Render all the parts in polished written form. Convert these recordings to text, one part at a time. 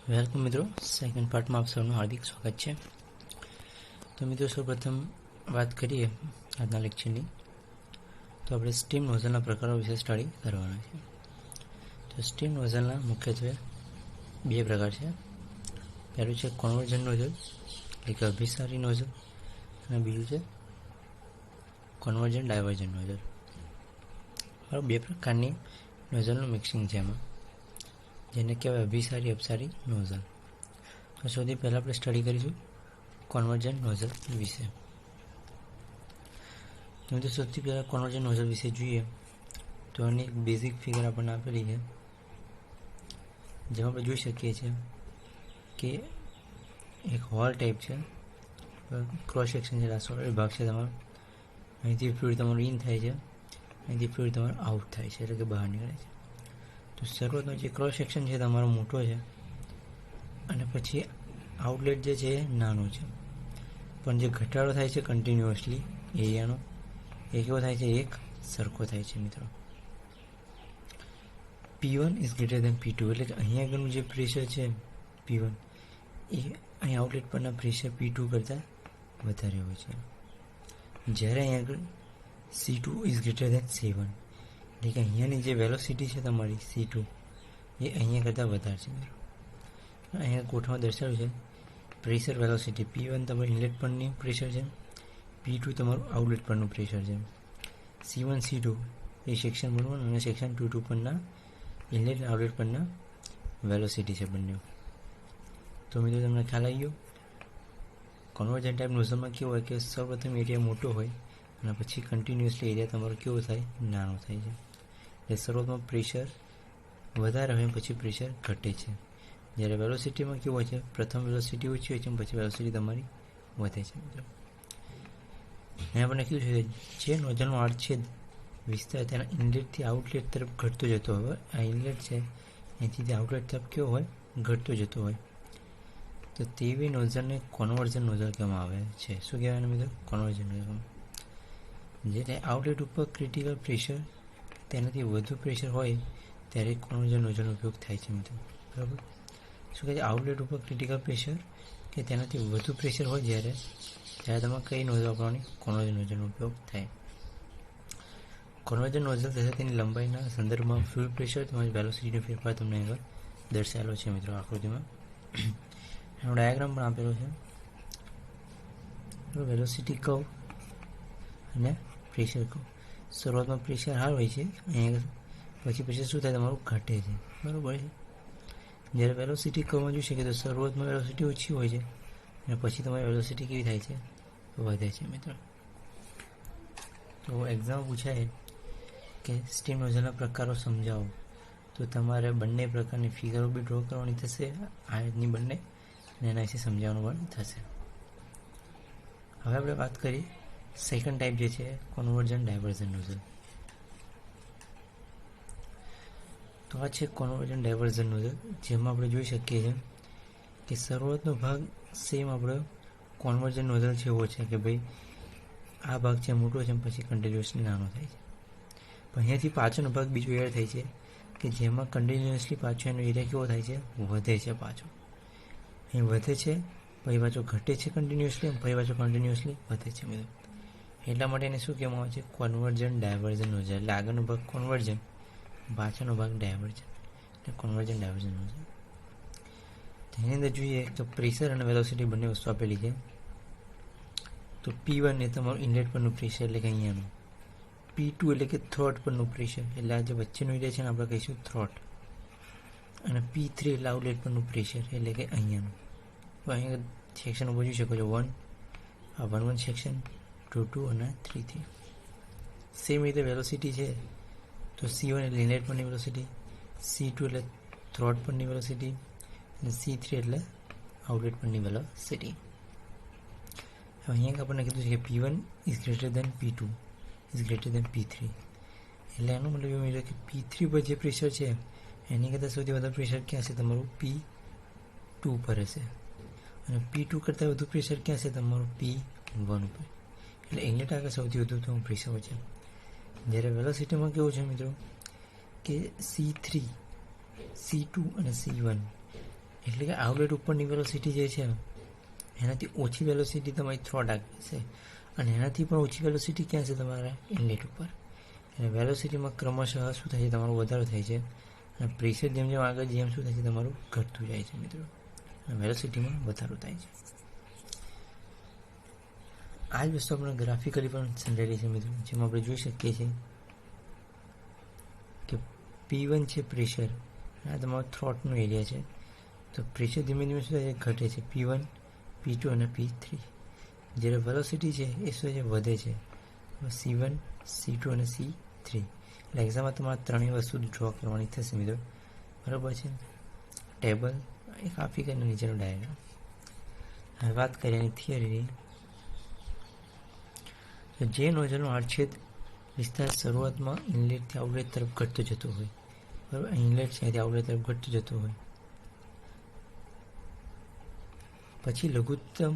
Welcome મિત્રો, second પાર્ટમાં આપ સૌનું હાર્દિક સ્વાગત છે. તો મિત્રો, સૌપ્રથમ વાત કરીએ આજના લેક્ચરની, તો આપણે સ્ટીમ નોઝલના પ્રકારો વિશે સ્ટડી કરવાના છે. તો સ્ટીમ નોઝલના મુખ્યત્વે બે પ્રકાર છે. પહેલું છે કન્વર્જન્ટ નોઝલ, એટલે કે અભિસારી નોઝલ, અને બીજું છે કન્વર્જન્ટ ડાયવર્જન્ટ નોઝલ. બે પ્રકારની નોઝલનું મિક્સિંગ છે એમાં, જેને કહેવાય અભિસારી અપસારી નોઝલ. તો સૌથી પહેલાં આપણે સ્ટડી કરીશું કન્વર્જન્ટ નોઝલ વિશે. તો સૌથી પહેલાં કન્વર્જન્ટ નોઝલ વિશે જોઈએ તો એની એક બેઝિક ફિગર આપણને આપેલી છે, જેમાં આપણે જોઈ શકીએ છીએ કે એક હોલ ટાઈપ છે, ક્રોસ સેક્શન છે, સોલિડ ભાગ છે તમારો. અહીંથી ફ્લુઇડ તમારું ઇન થાય છે, અહીંથી ફ્લુઇડ તમારું આઉટ થાય છે, એટલે કે બહાર નીકળે છે. તો શરૂઆતનો જે ક્રોસ સેક્શન છે તમારો મોટો છે, અને પછી આઉટલેટ જે છે એ નાનો છે, પણ જે ઘટાડો થાય છે કન્ટિન્યુઅસલી એરિયાનો, એ કેવો થાય છે? એક સરખો થાય છે મિત્રો. P1 is greater than P2, એટલે કે અહીંયા આગળનું જે પ્રેશર છે P1 એ અહીં આઉટલેટ પરના પ્રેશર P2 કરતાં વધારે હોય છે. જ્યારે અહીંયા આગળ C2 is greater than C1, એટલે કે અહીંયાની જે વેલોસિટી છે તમારી C2 એ અહીંયા કરતાં વધારે છે મિત્રો. અહીંયા કોઠામાં દર્શાવ્યું છે પ્રેશર વેલોસિટી. P1 તમારું ઇનલેટ પરની પ્રેશર છે, P2 તમારું આઉટલેટ પરનું પ્રેશર છે. C1 C2 એ સેક્શન 1 અને સેક્શન 2 પરના ઇનલેટ અને આઉટલેટ પરના વેલોસિટી છે બંને. તો મિત્રો તમને ખ્યાલ આવી ગયો. કન્વર્જન્ટ ટાઈપ નોઝલમાં કેવું હોય કે સૌપ્રથમ એરિયા મોટો હોય અને પછી કન્ટિન્યુઅસલી એરિયા તમારો કેવો થાય? નાનો થાય છે. એટલે શરૂઆતમાં પ્રેશર વધારે હોય પછી પ્રેશર ઘટે છે. જ્યારે વેલોસિટીમાં કેવું હોય છે? પ્રથમ વેલોસિટી ઓછી હોય છે, પછી વેલોસિટી તમારી વધે છે મિત્રો. અહીં આપણને કેવું છે? જે નોઝલનો આડછેદ વિસ્તાર તેના ઇનલેટથી આઉટલેટ તરફ ઘટતો જતો હોય. આ ઇનલેટ છે અહીંથી આઉટલેટ તરફ કેવો હોય? ઘટતો જતો હોય. તો તેવી નોઝલને કન્વર્જન્ટ નોઝલ કહેવામાં આવે છે. શું કહેવાય મિત્રો? Convergent nozzle. જ્યારે આઉટલેટ ઉપર ક્રિટિકલ પ્રેશર તેનાથી વધુ પ્રેશર હોય ત્યારે કન્વર્જન્ટ નોઝલનો ઉપયોગ થાય છે મિત્રો. બરાબર. શું કહે છે? આઉટલેટ ઉપર ક્રિટિકલ પ્રેશર કે તેનાથી વધુ પ્રેશર હોય ત્યારે તમે કઈ નોઝલ વાપરવાની? કન્વર્જન્ટ નોઝલનો ઉપયોગ થાય. કન્વર્જન્ટ નોઝલ તથા તેની લંબાઈના સંદર્ભમાં ફ્યુઅલ પ્રેશર તેમજ વેલોસિટીનો ફેરફાર તમને આગળ દર્શાવેલો છે મિત્રો આકૃતિમાં. એનો ડાયાગ્રામ પણ આપેલો છે. વેલોસિટી કર્વ અને પ્રેશર કર્વ. શરૂઆતમાં પ્રેશર હાઈ હોય છે અહીંયા, પછી પ્રેશર શું થાય? તમારું ઘટે છે. બરાબર છે. જ્યારે વેલોસિટી કર્વમાં જોઈ શકીએ તો શરૂઆતમાં વેલોસિટી ઓછી હોય છે અને પછી તમારી વેલોસિટી કેવી થાય છે? વધે છે મિત્રો. તો એક્ઝામ પૂછાય કે સ્ટીમ નોઝલના પ્રકારો સમજાવો, તો તમારે બંને પ્રકારની ફિગરો બી ડ્રો કરવાની થશે આ રીતની બંને, અને એના વિશે સમજાવવાનું પણ થશે. હવે આપણે વાત કરીએ સેકન્ડ ટાઈપ જે છે કન્વર્જન્ટ ડાયવર્જન્ટ નોઝલ. તો આ છે કન્વર્જન્ટ ડાયવર્જન્ટ નોઝલ, જેમાં આપણે જોઈ શકીએ છીએ કે શરૂઆતનો ભાગ સેમ આપણો કન્વર્જન્ટ નોઝલ છે એવો છે કે ભાઈ આ ભાગ છે મોટો છે પછી કન્ટિન્યુઅસલી નાનો થાય છે. પણ અહીંયાથી પાછળનો ભાગ બીજો એડ થાય છે કે જેમાં કન્ટિન્યુઅસલી પાછો એનો એરિયા કેવો થાય છે? વધે છે પાછો. અહીં વધે છે પછી પાછો ઘટે છે કન્ટિન્યુઅસલી, પછી પાછો કન્ટિન્યુઅસલી વધે છે મિત્રો. એટલા માટે એને શું કહેવામાં આવે છે? Convergent divergent nozzle. એટલે આગળનો ભાગ કન્વર્જન્ટ, પાછળનો ભાગ ડાયવર્જન્ટ, એટલે કન્વર્જન્ટ ડાયવર્જન્ટ નોઝલ. તેની અંદર જોઈએ તો પ્રેશર અને વેલોસિટી બંને વસ્તુ આપેલી છે. તો P1 એ તમારું ઇનલેટ પરનું પ્રેશર, એટલે કે અહીંયાનું. P2 એટલે કે થ્રોટ પરનું પ્રેશર, એટલે આ જે વચ્ચેનું એરિયા છે ને આપણે કહીશું થ્રોટ. અને P3 એટલે આઉટલેટ પરનું પ્રેશર, એટલે કે અહીંયાનું. તો અહીંયા સેક્શન ઉપર જોઈ શકો છો 1, આ 1 સેક્શન, 2 અને 3. સેમ રીતે વેલોસિટી છે તો C1 એટલે ઇનલેટ પરની વેલોસિટી, C2 એટલે થ્રોટ પરની વેલોસિટી, અને C3 એટલે આઉટલેટ પરની વેલોસિટી. અહીંયા આપણને કીધું છે કે P1 is greater than P2 is greater than P3. એટલે એનો મતલબ એવું છે કે P3 પર જે પ્રેશર છે એની કરતાં સૌથી વધારે પ્રેશર ક્યાં છે? તમારું P2 પર હશે. અને P2 કરતાં વધુ પ્રેશર ક્યાં છે? તમારું P1 ઉપર. એટલે ઇનલેટ આગળ સૌથી વધુ તો પ્રેશર હોય છે. જ્યારે વેલોસિટીમાં કેવું છે મિત્રો કે C3, C2 અને C1 એટલે કે આઉટલેટ ઉપરની વેલોસિટી જે છે એનાથી ઓછી વેલોસિટી તમારી થ્રોટ આગળ છે, અને એનાથી પણ ઓછી વેલોસિટી ક્યાં છે તમારા ઇનલેટ ઉપર. અને વેલોસિટીમાં ક્રમશઃ શું થાય છે, તમારો વધારો થાય છે, અને પ્રેશર જેમ જેમ આગળ જેમ શું થાય છે, તમારું ઘટતું જાય છે મિત્રો, અને વેલોસિટીમાં વધારો થાય છે. આ જ વસ્તુ આપણે ગ્રાફિકલી પણ સમજાયેલી છે મિત્રો, જેમાં આપણે જોઈ શકીએ છીએ કે P1 છે પ્રેશર, આ તમારો થ્રોટનો એરિયા છે. તો પ્રેશર ધીમે ધીમે શું થાય છે, ઘટે છે, P1, P2 અને P3. જ્યારે વેલોસિટી છે એ શું છે, વધે છે, C1, C2 અને C3. એટલે એક્ઝામમાં તમારે ત્રણેય વસ્તુ ડ્રો કરવાની થશે મિત્રો, બરાબર છે. ટેબલ, એક ગ્રાફિક અને નીચેનો ડાયાગ્રામ. હવે વાત કરીએ એની થિયરીની. તો જે નોઝલનો આડછેદ વિસ્તાર શરૂઆતમાં ઇનલેટથી આઉટલેટ તરફ ઘટતો જતો હોય, બરાબર, ઇનલેટ છે ત્યાંથી આઉટલેટ તરફ ઘટતો જતો હોય, પછી લઘુત્તમ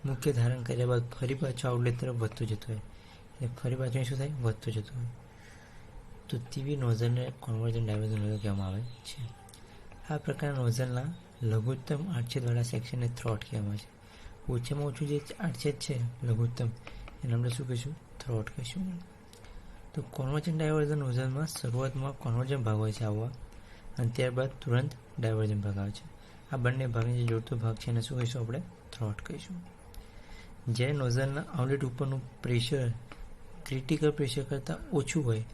મુખ્ય ધારણ કર્યા બાદ ફરી પાછો આઉટલેટ તરફ વધતો જતો હોય, એટલે ફરી પાછું શું થાય, વધતો જતો હોય, તો તેવી નોઝલને કન્વર્જન્ટ ડાયવર્જન્ટ નોઝલ કહેવામાં આવે છે. આ પ્રકારના નોઝલના લઘુત્તમ આડછેદવાળા સેક્શનને થ્રોટ કહેવામાં આવે છે. ઓછામાં ઓછું જે આડછેદ છે લઘુત્તમ, એને આપણે શું કહીશું, થ્રોટ કહીશું. તો કન્વર્જન્ટ ડાયવર્જન્ટ નોઝલમાં શરૂઆતમાં કન્વર્જન્ટ ભાગ હોય છે આવવા, અને ત્યારબાદ તુરંત ડાયવર્જન્ટ ભાગ આવે છે. આ બંને ભાગને જે જોડતો ભાગ છે એને શું કહીશું, આપણે થ્રોટ કહીશું. જ્યારે નોઝલના આઉટલેટ ઉપરનું પ્રેશર ક્રિટિકલ પ્રેશર કરતાં ઓછું હોય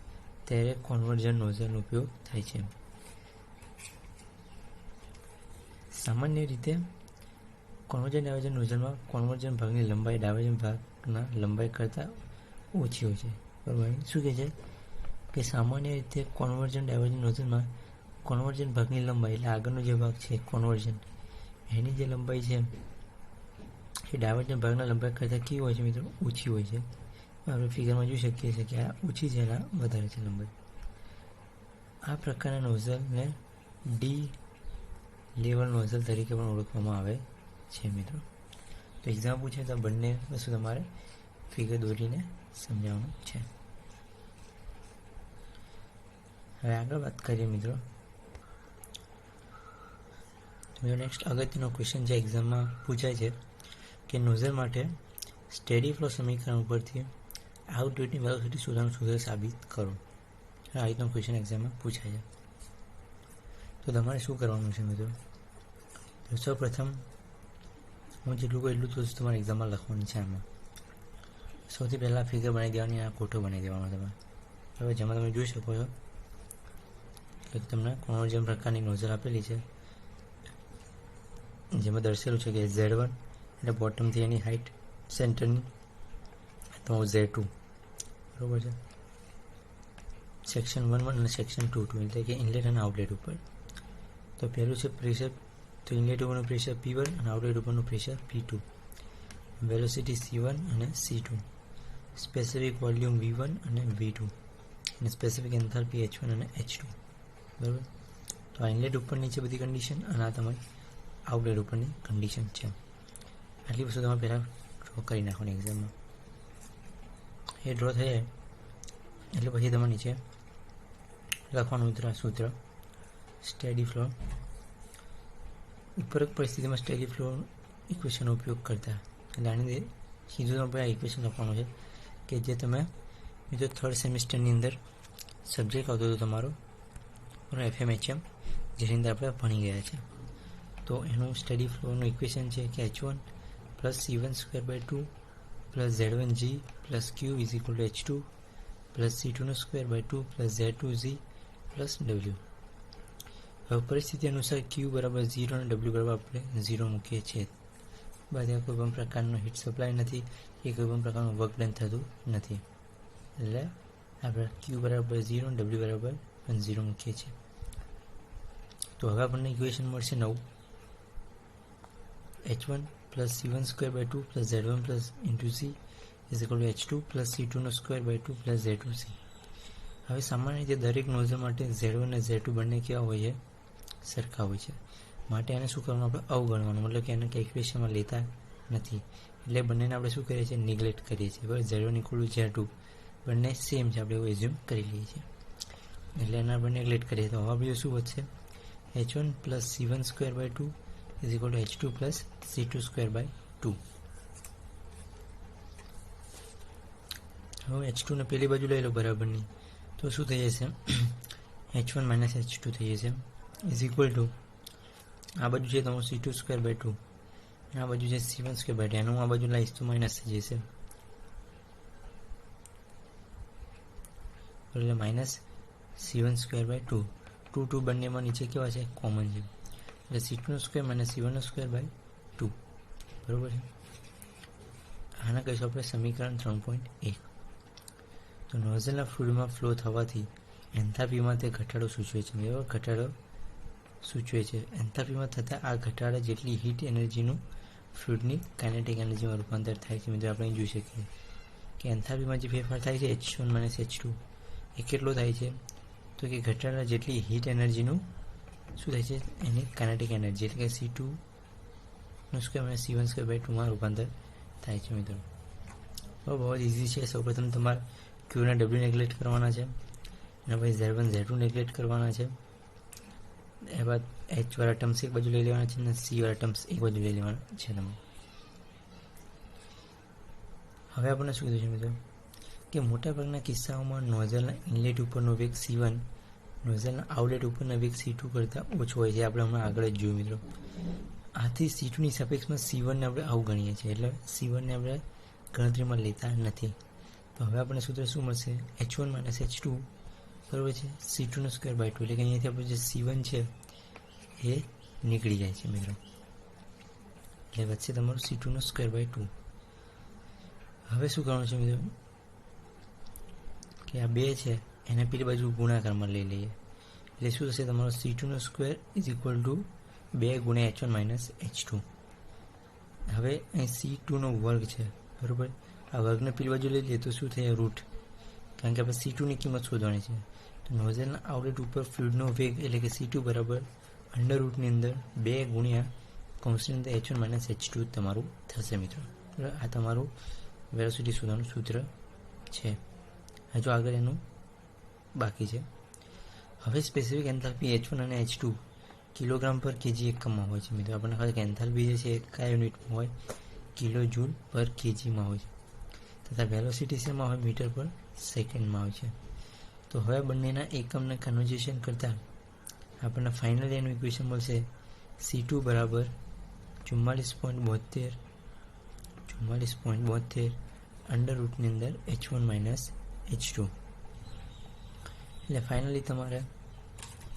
ત્યારે કન્વર્જન્ટ નોઝલનો ઉપયોગ થાય છે. સામાન્ય રીતે કન્વર્જન્ટ ડાયવર્જન્ટ નોઝલમાં કન્વર્જન્ટ ભાગની લંબાઈ ડાયવર્જન્ટ ભાગના લંબાઈ કરતાં ઓછી હોય છે, બરાબર. શું કહે છે કે સામાન્ય રીતે કન્વર્જન્ટ ડાયવર્જન્ટ નોઝલમાં કન્વર્જન્ટ ભાગની લંબાઈ, એટલે આગળનો જે ભાગ છે કન્વર્જન્ટ, એની જે લંબાઈ છે એ ડાયવર્જન્ટ ભાગના લંબાઈ કરતાં કેવી હોય છે મિત્રો, ઓછી હોય છે. આપણે ફિગરમાં જોઈ શકીએ છીએ કે આ ઓછી છે, એના વધારે છે લંબાઈ. આ પ્રકારના નોઝલને ડી લેવલ નોઝલ તરીકે પણ ઓળખવામાં આવે છે મિત્રો. તો એક્ઝામ પૂછે તો બંને વસ્તુ તમારે ફિગર દોરીને સમજાવવાનું છે. હવે આગળ વાત કરીએ મિત્રો. નેક્સ્ટ અગત્યનો ક્વેશ્ચન જે એક્ઝામમાં પૂછાય છે કે નોઝલ માટે સ્ટેડી ફ્લો સમીકરણ ઉપરથી આઉટલેટની વેલોસિટી શોધવાનું સૂત્ર સાબિત કરો. આ રીતનો ક્વેશ્ચન એક્ઝામમાં પૂછાય છે. તો તમારે શું કરવાનું છે મિત્રો, તો સૌપ્રથમ હું જેટલું કહું એટલું જ તમારે એક્ઝામમાં લખવાનું છે. આમાં સૌથી પહેલાં ફિગર બનાવી દેવાની, આ કોઠો બનાવી દેવાનો તમે, બરાબર. જેમાં તમે જોઈ શકો છો કે તમને કન્વર્જન્ટ પ્રકારની નોઝલ આપેલી છે, જેમાં દર્શેલું છે કે Z1 એટલે બોટમથી એની હાઇટ સેન્ટરની, તમારું Z2, બરાબર છે. સેક્શન 1-1 અને સેક્શન 2-2 એટલે કે ઇનલેટ અને આઉટલેટ ઉપર. તો પહેલું છે પ્રેશર, તો ઇનલેટ ઉપરનું પ્રેશર P1 અને આઉટલેટ ઉપરનું પ્રેશર P2, વેલોસિટી C1 અને C2, સ્પેસિફિક વોલ્યુમ V1 અને V2, અને સ્પેસિફિક એન્થાલ્પી H1 અને H2, બરાબર. તો આ ઇનલેટ ઉપરની છે બધી કન્ડિશન, અને આ તમારી આઉટલેટ ઉપરની કન્ડિશન છે. આટલી વસ્તુ તમે પહેલાં ડ્રો કરી નાખવાની એક્ઝામમાં. એ ડ્રો થઈ જાય એટલે પછી તમારે નીચે લખવાનું સૂત્ર સ્ટેડી ફ્લો. ઉપરોક્ત પરિસ્થિતિમાં સ્ટેડી ફ્લો ઇક્વેશનનો ઉપયોગ કરતા, એટલે આની સીધું તમે આ ઇક્વેશન લખવાનું છે કે જે તમે મિત્રો થર્ડ સેમિસ્ટરની અંદર સબ્જેક્ટ આવતો હતો તમારો FMHM, જેની અંદર આપણે ભણી ગયા છે. તો એનું સ્ટેડી ફ્લોનું ઇક્વેશન છે કે H1 + C1²/2 + Z1g + Q = H2 + C2²/2 + Z2z + W. હવે પરિસ્થિતિ અનુસાર Q બરાબર 0 અને W બરાબર આપણે 0 મૂકીએ છીએ. બાદ કોઈ પણ પ્રકારનો હીટ સપ્લાય નથી કે કોઈ પણ પ્રકારનું વર્ક ડન થતું નથી, એટલે આપણે Q બરાબર 0 અને W બરાબર 0 મૂકીએ છીએ. તો હવે આપણને ઇક્વેશન મળશે 9, H1 + C1²/2 + Z1 + C = H2 + C2²/2 + Z2c. હવે સામાન્ય રીતે દરેક નોઝલ માટે Z1 અને Z2 બંને કેવા હોય છે, સરખા હોય છે. માટે એને શું કરવાનું, આપણે અવગણવાનું, મતલબ કે એને કેલ્ક્યુલેશનમાં લેતા નથી. એટલે બંનેને આપણે શું કરીએ છીએ, નિગ્લેક્ટ કરીએ છીએ, બરાબર. Z1 = Z2 બંને સેમ છે, આપણે એવું એઝ્યુમ કરી લઈએ છીએ, એટલે એના આપણે નેગ્લેક્ટ કરીએ. તો હવે બીજું શું વધશે, H1 + C1²/2 is equal to H2 plus C2²/2. હવે H2 ને પેલી બાજુ લઈ લો બરાબરની, તો શું થઈ જશે? H1 માઇનસ H2 થઈ જશે ઇઝ ઇક્વલ ટુ આ બાજુ છે તમારું C2²/2, આ બાજુ છે C1²/2. એનું આ બાજુ લાવીશ તો માઇનસ થઈ જશે, એટલે માઇનસ C1²/2. 2 બંનેમાં નીચે કેવા છે? કોમન છે, એટલે C2² માઇનસ C1²/2. બરાબર છે. આના કહીશું આપણે સમીકરણ 3.1. તો નોઝલના ફ્લુઇડમાં ફ્લો થવાથી એન્થાલ્પીમાં તે ઘટાડો સૂચવે છે. બરાબર, ઘટાડો સૂચવે છે. એન્થાલ્પીમાં થતા આ ઘટાડા જેટલી હીટ એનર્જીનું ફ્લુઇડની કાઇનેટિક એનર્જીમાં રૂપાંતર થાય છે. મિત્રો આપણે જોઈ શકીએ કે એન્થાલ્પીમાં જે ફેરફાર થાય છે H1 માઇનસ H2 એ કેટલો થાય છે? તો કે ઘટાડા જેટલી હીટ એનર્જીનું શું થાય છે? એની કાઇનેટિક એનર્જી એટલે કે C2² માઇનસ C1²/2માં રૂપાંતર થાય છે. મિત્રો બહુ જ ઇઝી છે. સૌપ્રથમ તમારે Q અને W નેગ્લેક્ટ કરવાના છે, અને પછી Z1 Z2 નેગ્લેક્ટ કરવાના છે. એ બાદ H વાળા ટર્મ્સ એક બાજુ લઈ લેવાના છે અને C વાળા ટર્મ્સ એક બાજુ લઈ લેવાના છે. હવે આપણને શું કીધું છે મિત્રો કે મોટાભાગના કિસ્સાઓમાં નોઝલના ઇનલેટ ઉપરનો વેગ C1 નોઝલના આઉટલેટ ઉપરના વેગ C2 કરતાં ઓછો હોય છે. આપણે હમણાં આગળ જ જોયું મિત્રો. આથી C2ની સાપેક્ષમાં C1ને આપણે આવું ગણીએ છીએ, એટલે C1ને આપણે ગણતરીમાં લેતા નથી. તો હવે આપણને સૂત્ર શું મળશે? H1 માઇનસ H2 બરાબર છે C2²/2. એટલે કે અહીંયાથી આપણે જે C1 છે એ નીકળી જાય છે મિત્રો, એટલે વચ્ચે તમારું C2²/2. હવે શું કરવાનું છે મિત્રો કે આ 2 છે એને પેલી બાજુ ગુણાકારમાં લઈ લઈએ, એટલે શું થશે? તમારો C2² ઇઝ ઇક્વલ ટુ 2 ગુણ્યા H1 માઇનસ H2. હવે અહીં C2નો વર્ગ છે બરાબર, આ વર્ગને પેલી બાજુ લઈ લઈએ તો શું થાય? રૂટ, કારણ કે આપણે C2ની કિંમત શોધવાની છે. તો નોઝલના આઉટલેટ ઉપર ફ્લુઇડનો વેગ એટલે કે C2 બરાબર અંડર રૂટની અંદર 2 ગુણ્યા કૌંસની અંદર H1 માઇનસ H2 તમારું થશે મિત્રો. આ તમારું વેલોસિટી શોધવાનું સૂત્ર છે. હજુ આગળ એનું બાકી છે. હવે સ્પેસિફિક એન્થાલ્પી H1 અને H2 કિલોગ્રામ પર કેજી એકમમાં હોય છે મિત્રો. આપણને ખબર કે એન્થાલ્પી જે છે એ કયા યુનિટમાં હોય? કિલો જૂલ પર કેજીમાં હોય છે, તથા વેલોસિટી શેમાં હોય? મીટર પર સેકન્ડમાં હોય છે. તો હવે બંનેના એકમને કન્વર્ઝેશન કરતાં આપણને ફાઇનલી એનું ઇક્વેશન મળશે C2 બરાબર 44.72 અંડર રૂટની અંદર H1 માઇનસ H2. એટલે ફાઇનલી તમારે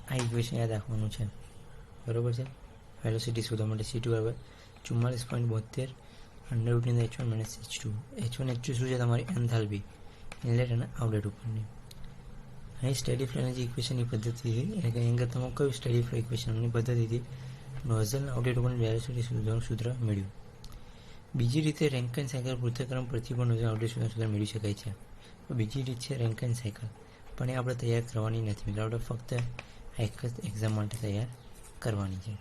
આ ઇક્વેશન યાદ રાખવાનું છે. બરાબર છે. વેલોસિટી શોધવા માટે C2 બરાબર 44.72 અંડર રૂટની અંદર H1 minus H2. H1 H2 શું છે? તમારી એન્થાલ્પી ઇનલેટ અને આઉટલેટ ઉપરની. અહીં સ્ટેડી ફ્લો એનર્જી ઇક્વેશનની પદ્ધતિથી, એટલે કે અહીં તમે કયું સ્ટેડી ફ્લો ઇક્વેશનની પદ્ધતિથી નોઝલના આઉટલેટ ઉપરની વેલોસિટી શોધવાનું સૂત્ર મેળવ્યું. બીજી રીતે રેન્કાઇન સાયકલ પૃથ્થકરણ પરથી પણ નોઝલ આઉટલેટ શોધવાનું સૂત્ર મેળવી શકાય છે. તો બીજી રીત છે રેન્કાઇન સાયકલ, પણ એ આપણે તૈયાર કરવાની નથી મિત્રો. આપણે ફક્ત આ એક જ એક્ઝામ માટે તૈયાર કરવાની છે.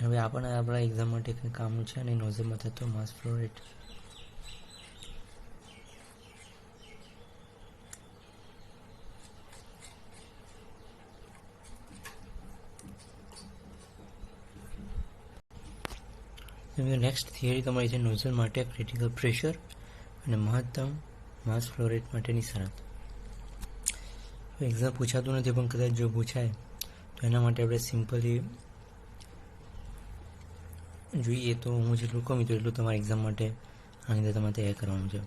હવે આપણને આપણા એક્ઝામ માટે કંઈ કામનું છે અને નોઝલમાં થતો mass flow rate. Next theory તમારી છે નોઝલ માટે ક્રિટિકલ પ્રેશર અને મહત્તમ માસ ફ્લો રેટ માટેની શરત. એક્ઝામ પૂછાતું નથી, પણ કદાચ જો પૂછાય તો એના માટે આપણે સિમ્પલી જોઈએ. તો હું જેટલું કહું તો એટલું તમારા એક્ઝામ માટે આની અંદર તમારે તૈયાર કરવાનું છે.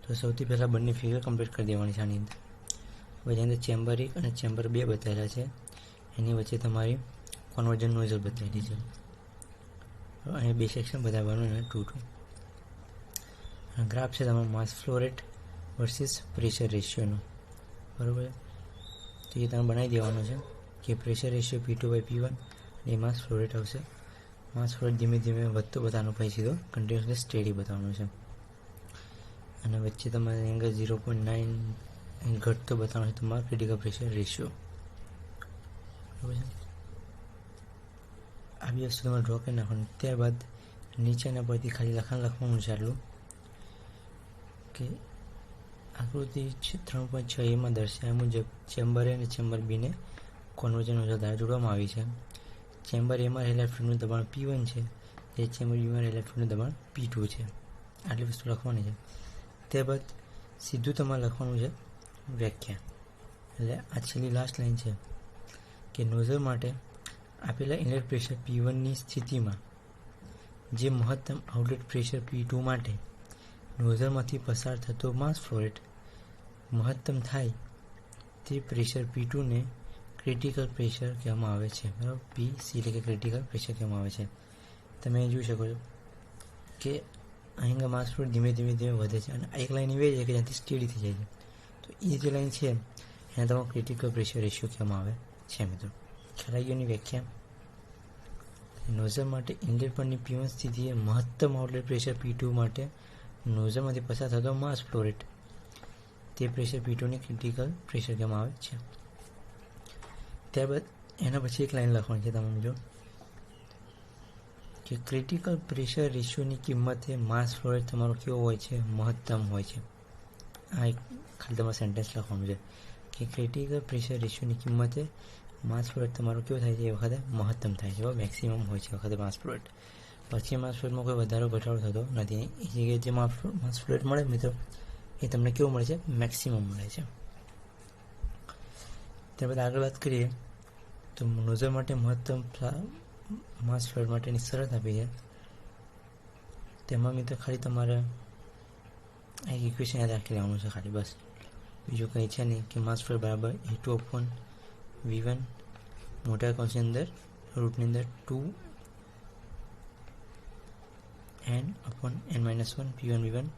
તો સૌથી પહેલાં બંને ફિગર કમ્પ્લીટ કરી દેવાની છે આની અંદર. હવે જેની અંદર ચેમ્બર 1 અને ચેમ્બર 2 બતાવેલા છે, એની વચ્ચે તમારી કન્વર્જન નોઝલ બતાવેલી છે. અહીંયા 2 સેક્શન બતાવવાનું અને 2 ગ્રાફ છે તમારો mass flow rate versus pressure રેશિયોનો. બરાબર, તો એ તમે બનાવી દેવાનો છે કે પ્રેશર રેશિયો P2/P1 અને એ માસ ફ્લો રેટ આવશે. માસ ફ્લો રેટ ધીમે ધીમે વધતો બતાવવાનો, પછી સીધો કન્ટિન્યુઅસલી સ્ટેડી બતાવવાનો છે. અને વચ્ચે તમારે એંગલ 0.9 ઘટતો બતાવવાનો છે તમારો ક્રિટિકલ પ્રેશર રેશિયો. બરાબર છે. આ બી વસ્તુ તમારે ડ્રો કરી નાખવાનું. ત્યારબાદ નીચેના પરથી ખાલી લખવાનું છે આટલું કે આકૃતિ 3.6 એમાં દર્શાવ્યા મુજબ ચેમ્બર એ અને ચેમ્બર બીને કન્વર્જન નોઝલ દ્વારા જોડવામાં આવી છે. ચેમ્બર એમાં રહેલા ફ્લુઇડનું દબાણ P1 છે, જે ચેમ્બર બીમાં રહેલા ફ્લુઇડનું દબાણ P2 છે. આટલી વસ્તુ લખવાની છે. ત્યારબાદ સીધું તમારે લખવાનું છે વ્યાખ્યા. એટલે આ છેલ્લી લાસ્ટ લાઈન છે કે નોઝલ માટે આપેલા ઇનલેટ પ્રેશર P1ની સ્થિતિમાં જે મહત્તમ આઉટલેટ પ્રેશર P2 માટે નોઝલમાંથી પસાર થતો માસ ફ્લો રેટ મહત્તમ થાય તે પ્રેશર P2ને ક્રિટિકલ પ્રેશર કહેવામાં આવે છે. બરાબર, PC એટલે કે ક્રિટિકલ પ્રેશર કહેવામાં આવે છે. તમે જોઈ શકો છો કે અહીં માસ ફ્લો ધીમે ધીમે વધે છે અને એક લાઈન એવી છે કે જ્યાંથી સ્ટેડી થઈ જાય છે. તો એ જે લાઈન છે એને તમારો ક્રિટિકલ પ્રેશર રેશિયો કહેવામાં આવે છે. મિત્રો ખ્યાલ આવી ગયોની વ્યાખ્યા. નોઝલ માટે ઇનલેટ પરની P1 સ્થિતિએ મહત્તમ આઉટલેટ પ્રેશર P2 માટે નોઝલમાંથી પસાર થતો માસ ફ્લો રેટ તે પ્રેશર P2ને ક્રિટિકલ પ્રેશર કહેવામાં આવે છે. ત્યારબાદ એના પછી એક લાઈન લખવાની છે તમે જો કે ક્રિટિકલ પ્રેશર રેશિયોની કિંમતે માસ ફ્લો રેટ તમારો કેવો હોય છે? મહત્તમ હોય છે. આ એક ખાલી તમારે સેન્ટેન્સ લખવાનું છે કે ક્રિટિકલ પ્રેશર રેશિયોની કિંમતે માસ ફ્લો રેટ તમારો કેવો થાય છે? એ વખતે મહત્તમ થાય છે, મેક્સિમમ હોય છે વખતે માસ ફ્લો રેટ. પછી માસ ફ્લો રેટમાં કોઈ વધારો ઘટાડો થતો નથી. એ જગ્યાએ જે માસ ફ્લો રેટ મળે મિત્રો એ તમને કેવું મળે છે? મેક્સિમમ મળે છે. ત્યારબાદ આગળ વાત કરીએ તો નોઝલ માટે મહત્તમ માસ ફ્લો રેટ માટેની શરત આપી છે. તેમાં મિત્રો ખાલી તમારે એક ઇક્વેશન યાદ રાખી લેવાનું છે ખાલી, બસ બીજું કંઈ છે નહીં. કે માસ ફ્લો રેટ બરાબર A2/V1 મોટા કૌંસની અંદર રૂટની અંદર 2n/n-1 P1V1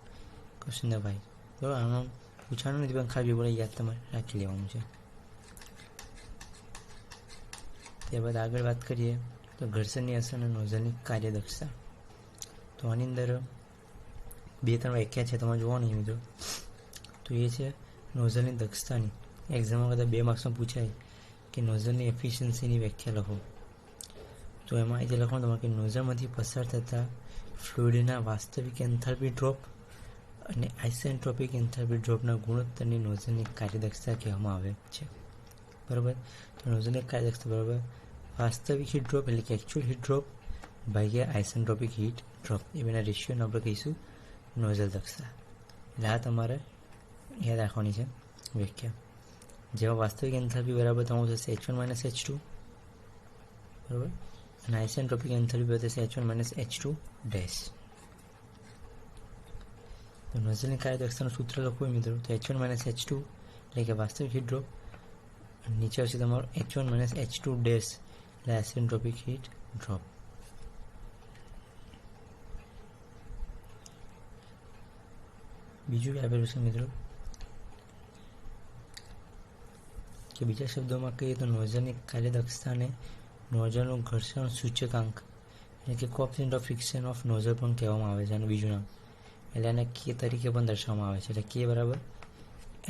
કૌંસની અંદર y. બરાબર, આમાં પૂછવાનું નથી પણ ખાલી બોલે યાદ તમારે રાખી લેવાનું છે. ત્યારબાદ આગળ વાત કરીએ તો ઘર્ષણની અસર અને નોઝલની કાર્યદક્ષતા. તો આની અંદર 2-3 વ્યાખ્યા છે તમારે જોવાની મિત્રો. તો એ છે નોઝલની દક્ષતાની. એક્ઝામમાં કદાચ 2 માર્ક્સમાં પૂછાય કે નોઝલની એફિશિયન્સીની વ્યાખ્યા લખો. તો એમાં એ જે લખવાનું તમારે કે નોઝલમાંથી પસાર થતા ફ્લુઇડના વાસ્તવિક એન્થાલ્પી ડ્રોપ અને આઇસેન્ટ્રોપિક એન્થાલ્પી ડ્રોપના ગુણોત્તરની નોઝલની કાર્યદક્ષતા કહેવામાં આવે છે. બરાબર, તો નોઝલની કાર્યદક્ષતા બરાબર વાસ્તવિક હીટ ડ્રોપ એટલે કે એકચ્યુઅલ હીટ ડ્રોપ ભાગ્યા આઇસેન્ટ્રોપિક હીટ ડ્રોપ, એ બેના રેશિયોને આપણે કહીશું નોઝલ દક્ષતા. એટલે આ તમારે યાદ રાખવાની છે વ્યાખ્યા. જેમાં વાસ્તવિક એન્થાલ્પી બરાબર તમારું થશે H1 - H2, બરાબર, અને આઇસેન્ટ્રોપિક એન્થાલ્પી બરાબર થશે H1 - H2 ડેશ. તો નોઝલની કાર્યદક્ષતાનું સૂત્ર લખવું મિત્રો તો H1 - H2 એટલે કે વાસ્તવિક હીટ ડ્રોપ, નીચે આવશે તમારું H1 - H2 ડેશ એટલે આઇસેન્ટ્રોપિક હીટ ડ્રોપ. બીજું આપેલું છે મિત્રો કે બીજા શબ્દોમાં કહીએ તો નોઝલની કાર્યદક્ષતાને નોઝલનું ઘર્ષણ સૂચકાંક એટલે કે coefficient of friction of nozzle પણ કહેવામાં આવે છે. અને બીજું નામ એટલે એને K તરીકે પણ દર્શાવવામાં આવે છે. એટલે K બરાબર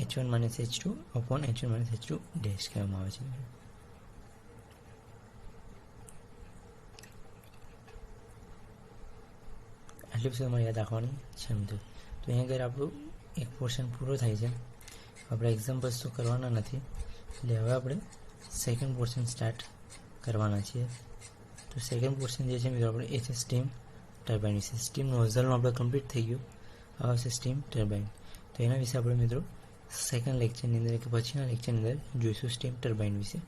H1 - H2 upon H1 - H2 dash કહેવામાં આવે છે. આટલી વસ્તુ તમારે યાદ રાખવાની છે મિત્રો. તો અહીંયા આગળ આપણું એક પોર્શન પૂરો થાય છે. આપણે એક્ઝામ્પલ્સ તો કરવાના નથી, એટલે હવે આપણે સેકન્ડ પોર્શન સ્ટાર્ટ કરવાના છીએ. તો સેકન્ડ પોર્શન જે છે મિત્રો આપણે એ છે સ્ટીમ ટર્બાઇન વિશે. સ્ટીમ નોઝલનું આપણે કમ્પ્લીટ થઈ ગયું, હવે આવશે સ્ટીમ ટર્બાઇન. તો એના વિશે આપણે મિત્રો સેકન્ડ લેક્ચરની અંદર કે પછીના લેક્ચરની અંદર જોઈશું સ્ટીમ ટર્બાઇન વિશે.